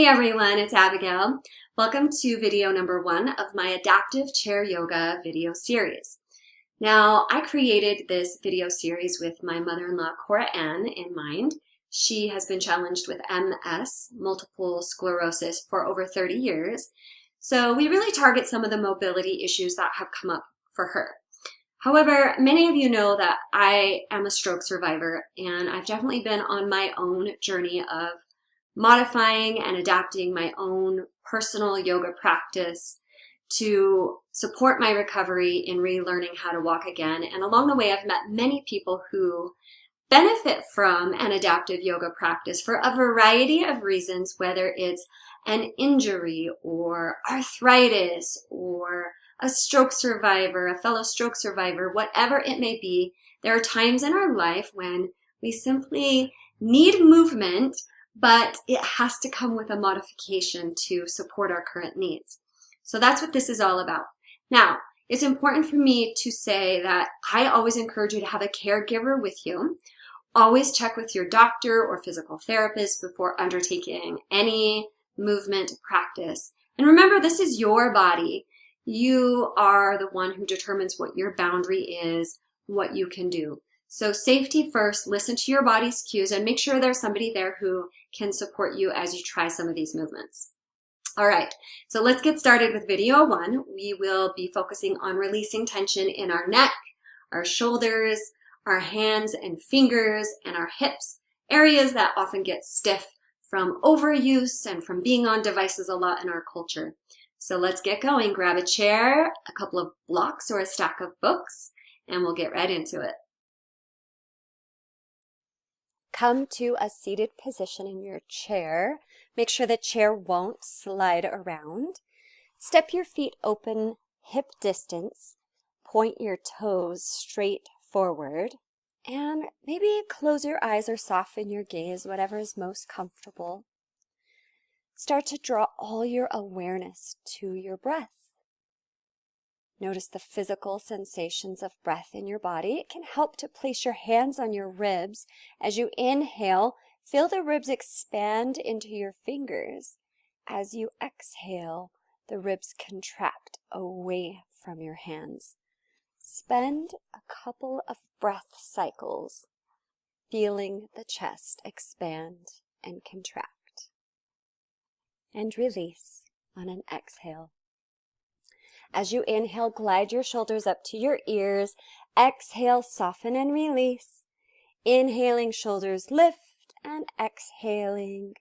Hey everyone, it's Abigail. Welcome to video number 1 of my adaptive chair yoga video series. Now, I created this video series with my mother-in-law, Cora Ann, in mind. She has been challenged with MS, multiple sclerosis, for over 30 years. So we really target some of the mobility issues that have come up for her. However, many of you know that I am a stroke survivor, and I've definitely been on my own journey of modifying and adapting my own personal yoga practice to support my recovery in relearning how to walk again. And along the way, I've met many people who benefit from an adaptive yoga practice for a variety of reasons, whether it's an injury or arthritis or a stroke survivor, a fellow stroke survivor, whatever it may be. There are times in our life when we simply need movement, but it has to come with a modification to support our current needs. So that's what this is all about. Now, it's important for me to say that I always encourage you to have a caregiver with you. Always check with your doctor or physical therapist before undertaking any movement practice. And remember, this is your body. You are the one who determines what your boundary is, what you can do. So safety first, listen to your body's cues, and make sure there's somebody there who can support you as you try some of these movements. All right, so let's get started with video 1. We will be focusing on releasing tension in our neck, our shoulders, our hands and fingers, and our hips, areas that often get stiff from overuse and from being on devices a lot in our culture. So let's get going. Grab a chair, a couple of blocks or a stack of books, and we'll get right into it. Come to a seated position in your chair. Make sure the chair won't slide around. Step your feet open, hip distance. Point your toes straight forward. And maybe close your eyes or soften your gaze, whatever is most comfortable. Start to draw all your awareness to your breath. Notice the physical sensations of breath in your body. It can help to place your hands on your ribs. As you inhale, feel the ribs expand into your fingers. As you exhale, the ribs contract away from your hands. Spend a couple of breath cycles, feeling the chest expand and contract. And release on an exhale. As you inhale, glide your shoulders up to your ears. Exhale, soften and release. Inhaling, shoulders lift, and exhaling,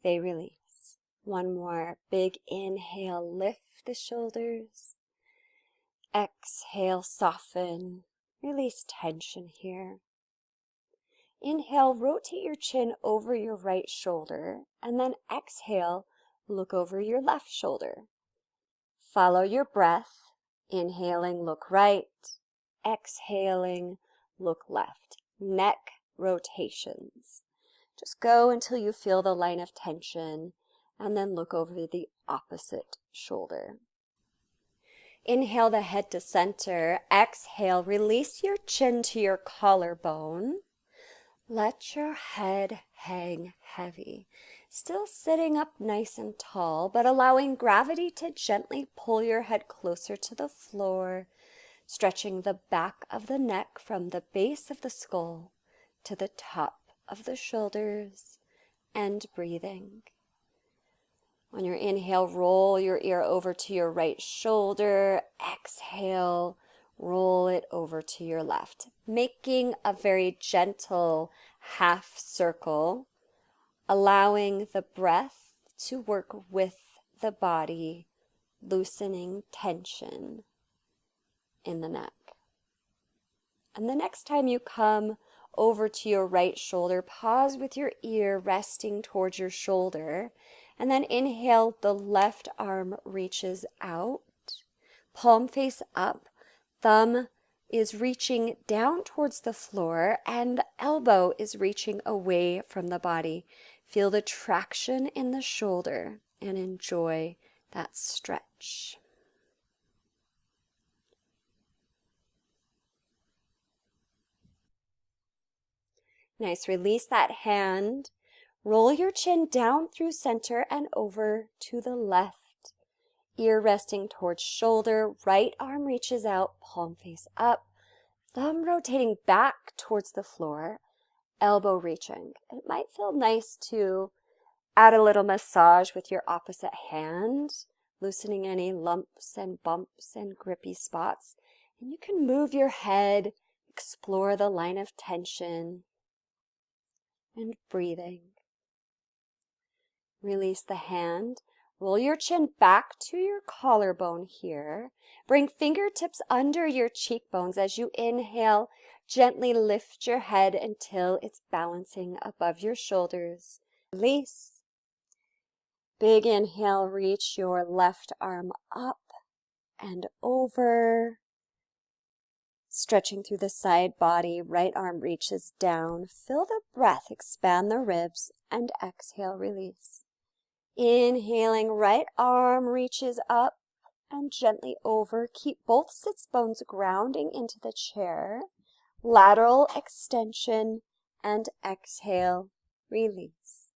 they release. One more big inhale, lift the shoulders. Exhale, soften, release tension here. Inhale, rotate your chin over your right shoulder, and then exhale, look over your left shoulder. Follow your breath. Inhaling, look right. Exhaling, look left. Neck rotations. Just go until you feel the line of tension, and then look over the opposite shoulder. Inhale the head to center. Exhale, release your chin to your collarbone. Let your head hang heavy. Still sitting up nice and tall, but allowing gravity to gently pull your head closer to the floor, stretching the back of the neck from the base of the skull to the top of the shoulders, and breathing. On your inhale, roll your ear over to your right shoulder. Exhale, roll it over to your left, making a very gentle half circle, allowing the breath to work with the body, loosening tension in the neck. And the next time you come over to your right shoulder, pause with your ear resting towards your shoulder, and then inhale, the left arm reaches out, palm face up, thumb is reaching down towards the floor, and the elbow is reaching away from the body. Feel the traction in the shoulder and enjoy that stretch. Nice. Release that hand. Roll your chin down through center and over to the left. Ear resting towards shoulder, right arm reaches out, palm face up, thumb rotating back towards the floor, elbow reaching. It might feel nice to add a little massage with your opposite hand, loosening any lumps and bumps and grippy spots. And you can move your head, explore the line of tension, and breathing. Release the hand. Roll your chin back to your collarbone here. Bring fingertips under your cheekbones as you inhale. Gently lift your head until it's balancing above your shoulders. Release. Big inhale, reach your left arm up and over. Stretching through the side body, right arm reaches down. Feel the breath, expand the ribs, and exhale, release. Inhaling, right arm reaches up and gently over. Keep both sits bones grounding into the chair. Lateral extension and exhale, release.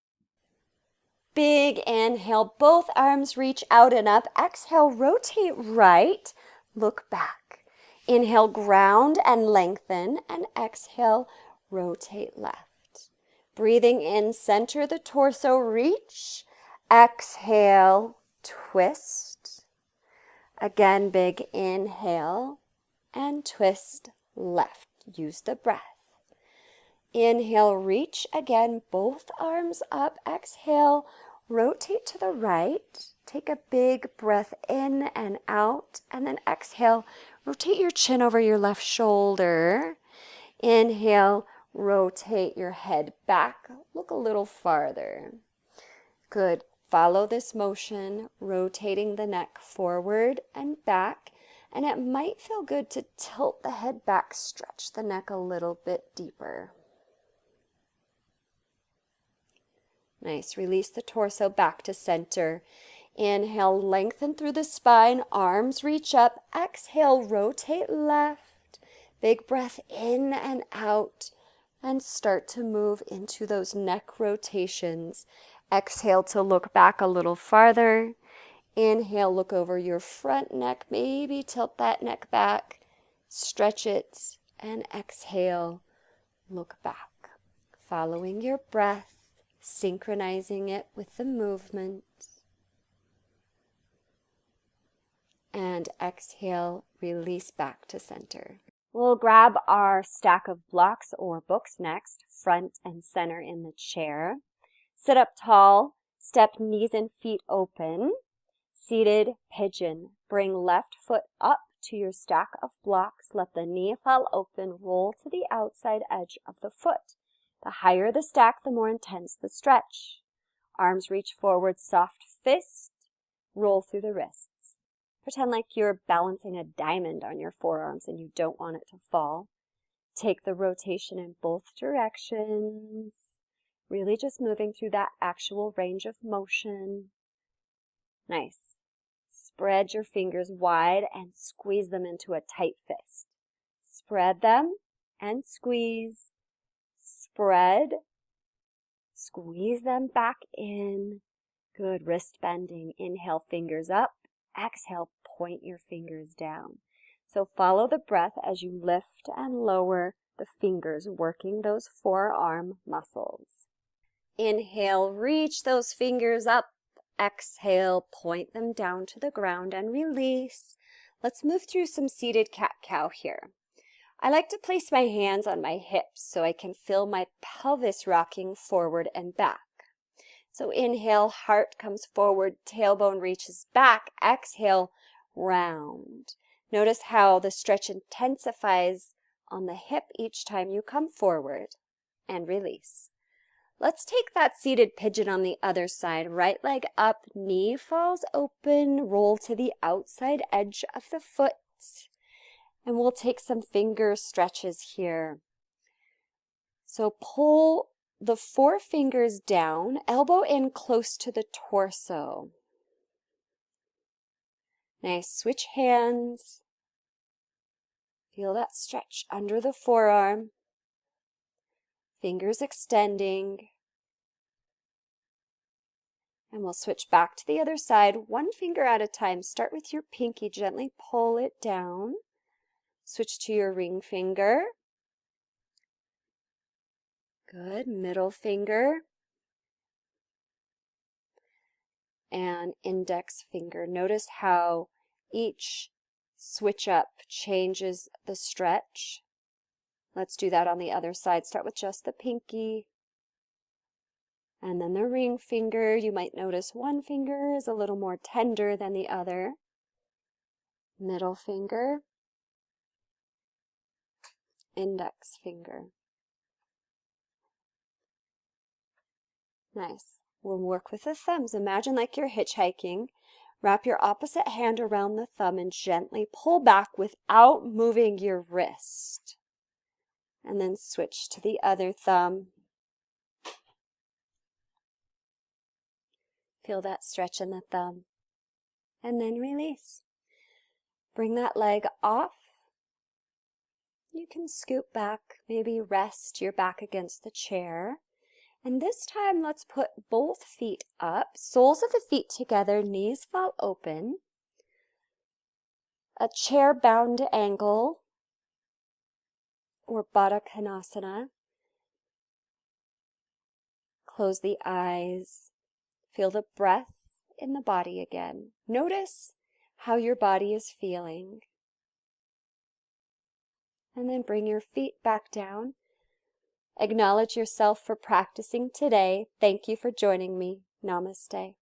Big inhale, both arms reach out and up. Exhale, rotate right, look back. Inhale, ground and lengthen, and exhale, rotate left. Breathing in, center the torso, reach. Exhale, twist. Again, big inhale and twist left. Use the breath. Inhale, reach again, both arms up. Exhale, rotate to the right. Take a big breath in and out, and then exhale, rotate your chin over your left shoulder. Inhale, rotate your head back. Look a little farther. Good. Follow this motion, rotating the neck forward and back, and it might feel good to tilt the head back, stretch the neck a little bit deeper. Nice. Release the torso back to center. Inhale, lengthen through the spine, arms reach up. Exhale, rotate left. Big breath in and out, and start to move into those neck rotations. Exhale to look back a little farther. Inhale, look over your front neck, maybe tilt that neck back, stretch it, and exhale, look back. Following your breath, synchronizing it with the movement. And exhale, release back to center. We'll grab our stack of blocks or books next, front and center in the chair. Sit up tall, step knees and feet open. Seated pigeon. Bring left foot up to your stack of blocks. Let the knee fall open. Roll to the outside edge of the foot. The higher the stack, the more intense the stretch. Arms reach forward, soft fist. Roll through the wrists. Pretend like you're balancing a diamond on your forearms and you don't want it to fall. Take the rotation in both directions. Really just moving through that actual range of motion. Nice. Spread your fingers wide and squeeze them into a tight fist. Spread them and squeeze. Spread. Squeeze them back in. Good. Wrist bending. Inhale, fingers up. Exhale, point your fingers down. So follow the breath as you lift and lower the fingers, working those forearm muscles. Inhale, reach those fingers up. Exhale, point them down to the ground and release. Let's move through some seated cat-cow here. I like to place my hands on my hips so I can feel my pelvis rocking forward and back. So inhale, heart comes forward, tailbone reaches back. Exhale, round. Notice how the stretch intensifies on the hip each time you come forward, and release. Let's take that seated pigeon on the other side. Right leg up, knee falls open, roll to the outside edge of the foot. And we'll take some finger stretches here. So pull the four fingers down, elbow in close to the torso. Nice. Switch hands. Feel that stretch under the forearm. Fingers extending. And we'll switch back to the other side, one finger at a time. Start with your pinky, gently pull it down. Switch to your ring finger. Good, middle finger. And index finger. Notice how each switch up changes the stretch. Let's do that on the other side. Start with just the pinky. And then the ring finger. You might notice one finger is a little more tender than the other. Middle finger. Index finger. Nice. We'll work with the thumbs. Imagine like you're hitchhiking. Wrap your opposite hand around the thumb and gently pull back without moving your wrist. And then switch to the other thumb. Feel that stretch in the thumb. And then release. Bring that leg off. You can scoot back, maybe rest your back against the chair. And this time, let's put both feet up, soles of the feet together, knees fall open. A chair-bound angle, or Baddha Konasana. Close the eyes. Feel the breath in the body again. Notice how your body is feeling. And then bring your feet back down. Acknowledge yourself for practicing today. Thank you for joining me. Namaste.